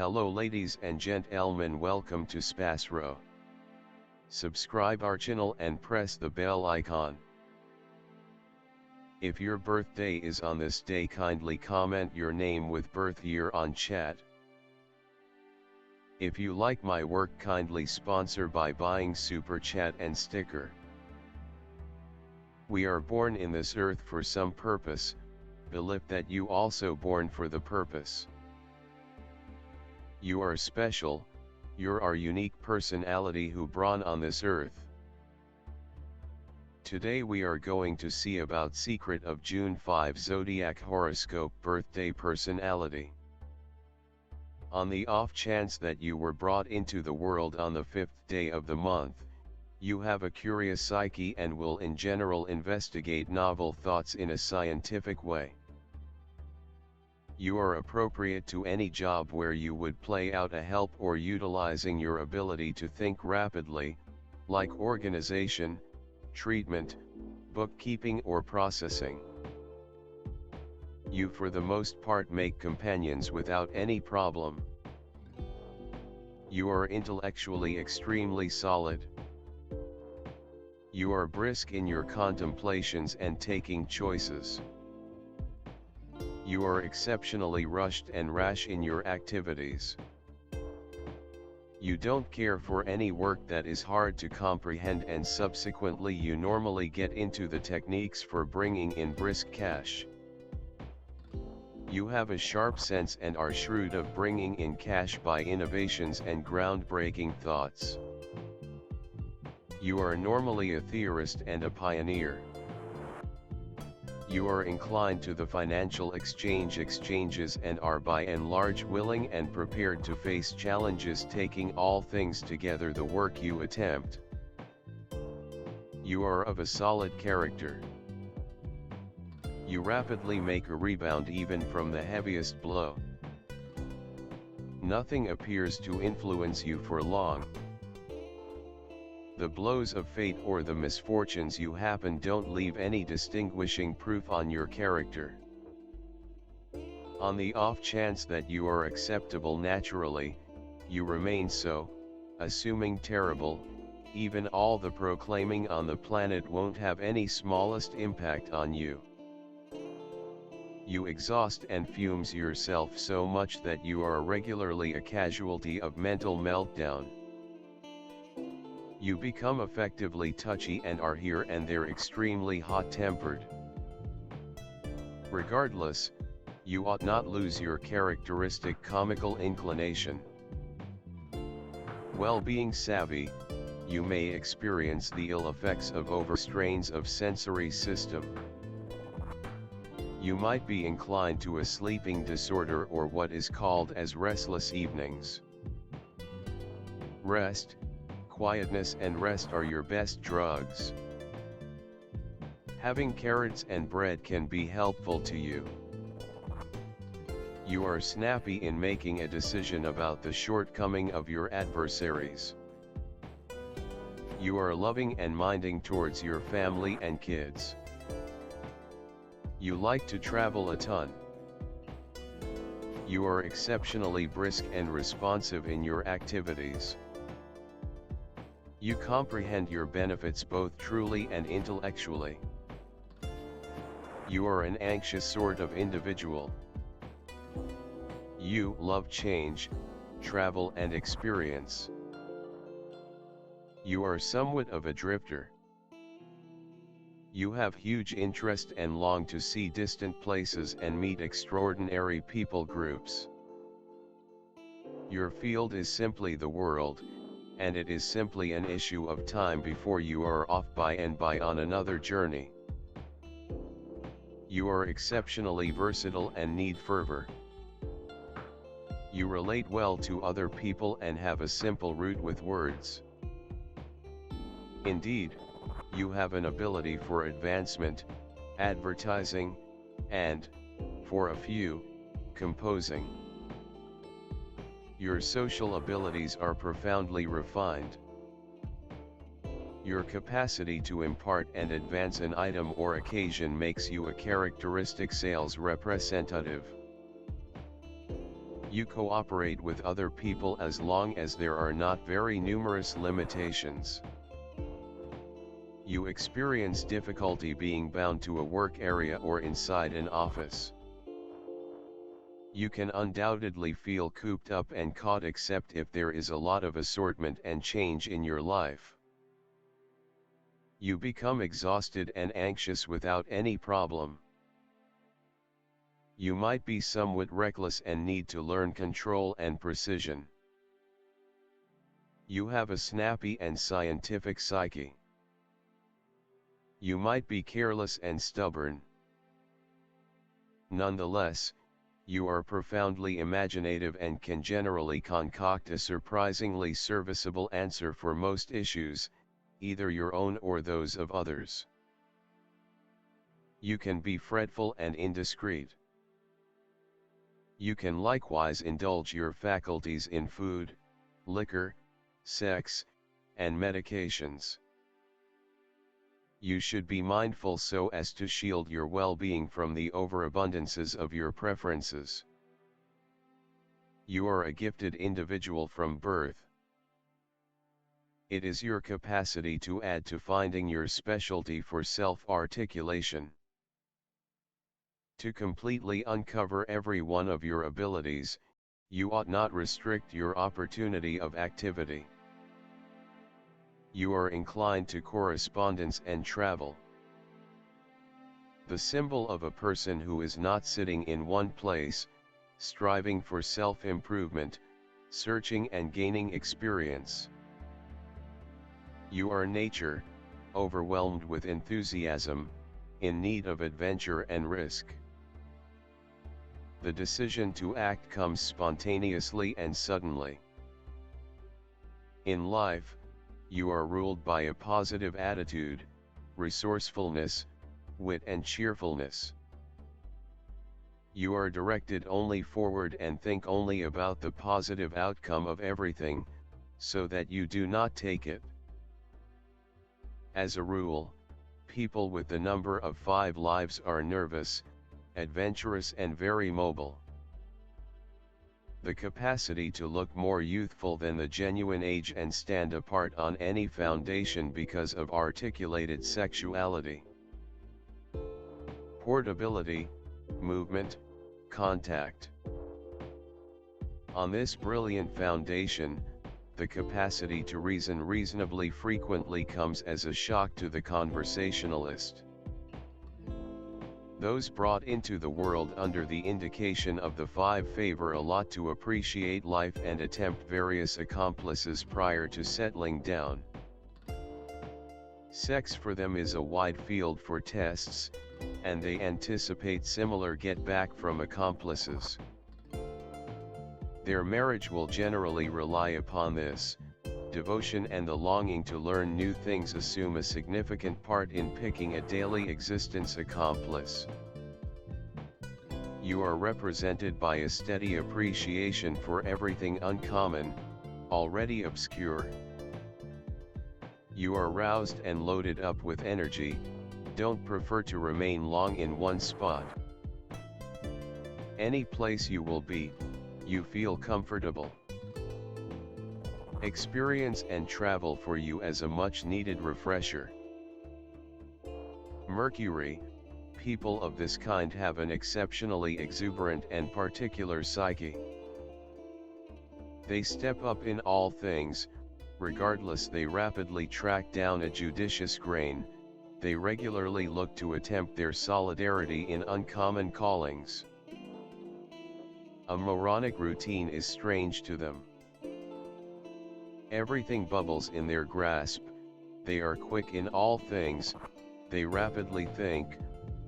Hello ladies and gentlemen, welcome to SPASRO. Subscribe our channel and press the bell icon. If your birthday is on this day, kindly comment your name with birth year on chat. If you like my work, kindly sponsor by buying super chat and sticker. We are born in this earth for some purpose, believe that you also born for the purpose. You are special, you're our unique personality who born on this earth. Today we are going to see about secret of June 5 Zodiac horoscope birthday personality. On the off chance that you were brought into the world on the 5th day of the month, you have a curious psyche and will in general investigate novel thoughts in a scientific way. You are appropriate to any job where you would play out a help or utilizing your ability to think rapidly, like organization, treatment, bookkeeping or processing. You for the most part make companions without any problem. You are intellectually extremely solid. You are brisk in your contemplations and taking choices. You are exceptionally rushed and rash in your activities. You don't care for any work that is hard to comprehend, and subsequently you normally get into the techniques for bringing in brisk cash. You have a sharp sense and are shrewd of bringing in cash by innovations and groundbreaking thoughts. You are normally a theorist and a pioneer. You are inclined to the financial exchanges and are by and large willing and prepared to face challenges, taking all things together the work you attempt. You are of a solid character. You rapidly make a rebound even from the heaviest blow. Nothing appears to influence you for long. The blows of fate or the misfortunes you happen don't leave any distinguishing proof on your character. On the off chance that you are acceptable naturally, you remain so, assuming terrible, even all the proclaiming on the planet won't have any smallest impact on you. You exhaust and fumes yourself so much that you are regularly a casualty of mental meltdown. You become effectively touchy and are here and there extremely hot-tempered. Regardless, you ought not lose your characteristic comical inclination. Well-being savvy, you may experience the ill effects of overstrains of sensory system. You might be inclined to a sleeping disorder or what is called as restless evenings. Rest, quietness and rest are your best drugs. Having carrots and bread can be helpful to you. You are snappy in making a decision about the shortcoming of your adversaries. You are loving and minding towards your family and kids. You like to travel a ton. You are exceptionally brisk and responsive in your activities. You comprehend your benefits both truly and intellectually. You are an anxious sort of individual. You love change, travel and experience. You are somewhat of a drifter. You have huge interest and long to see distant places and meet extraordinary people groups. Your field is simply the world, and it is simply an issue of time before you are off by and by on another journey. You are exceptionally versatile and need fervor. You relate well to other people and have a simple route with words. Indeed, you have an ability for advancement, advertising, and, for a few, composing. Your social abilities are profoundly refined. Your capacity to impart and advance an item or occasion makes you a characteristic sales representative. You cooperate with other people as long as there are not very numerous limitations. You experience difficulty being bound to a work area or inside an office. You can undoubtedly feel cooped up and caught except if there is a lot of assortment and change in your life. You become exhausted and anxious without any problem. You might be somewhat reckless and need to learn control and precision. You have a snappy and scientific psyche. You might be careless and stubborn. Nonetheless, you are profoundly imaginative and can generally concoct a surprisingly serviceable answer for most issues, either your own or those of others. You can be fretful and indiscreet. You can likewise indulge your faculties in food, liquor, sex, and medications. You should be mindful so as to shield your well-being from the overabundances of your preferences. You are a gifted individual from birth. It is your capacity to add to finding your specialty for self-articulation. To completely uncover every one of your abilities, you ought not restrict your opportunity of activity. You are inclined to correspondence and travel. The symbol of a person who is not sitting in one place, striving for self-improvement, searching and gaining experience. You are nature, overwhelmed with enthusiasm, in need of adventure and risk. The decision to act comes spontaneously and suddenly. In life, you are ruled by a positive attitude, resourcefulness, wit and cheerfulness. You are directed only forward and think only about the positive outcome of everything, so that you do not take it. As a rule, people with the number of 5 lives are nervous, adventurous and very mobile. The capacity to look more youthful than the genuine age and stand apart on any foundation because of articulated sexuality. Portability, movement, contact. On this brilliant foundation, the capacity to reason reasonably frequently comes as a shock to the conversationalist. Those brought into the world under the indication of the 5 favor a lot to appreciate life and attempt various accomplices prior to settling down. Sex for them is a wide field for tests, and they anticipate similar get-back from accomplices. Their marriage will generally rely upon this. Devotion and the longing to learn new things assume a significant part in picking a daily existence accomplice. You are represented by a steady appreciation for everything uncommon, already obscure. You are roused and loaded up with energy, don't prefer to remain long in one spot. Any place you will be, you feel comfortable. Experience and travel for you as a much-needed refresher. Mercury, people of this kind have an exceptionally exuberant and particular psyche. They step up in all things, regardless they rapidly track down a judicious grain, they regularly look to attempt their solidarity in uncommon callings. A moronic routine is strange to them. Everything bubbles in their grasp, they are quick in all things, they rapidly think,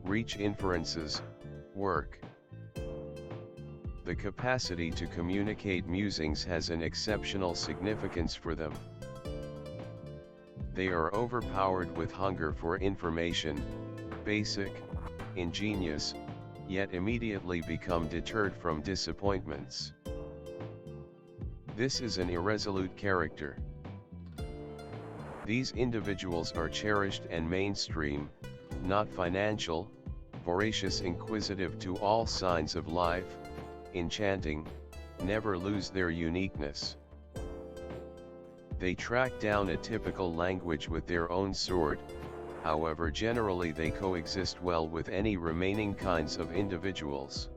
reach inferences, work. The capacity to communicate musings has an exceptional significance for them. They are overpowered with hunger for information, basic, ingenious, yet immediately become deterred from disappointments. This is an irresolute character. These individuals are cherished and mainstream, not financial, voracious, inquisitive to all signs of life, enchanting, never lose their uniqueness. They track down a typical language with their own sword, however generally they coexist well with any remaining kinds of individuals.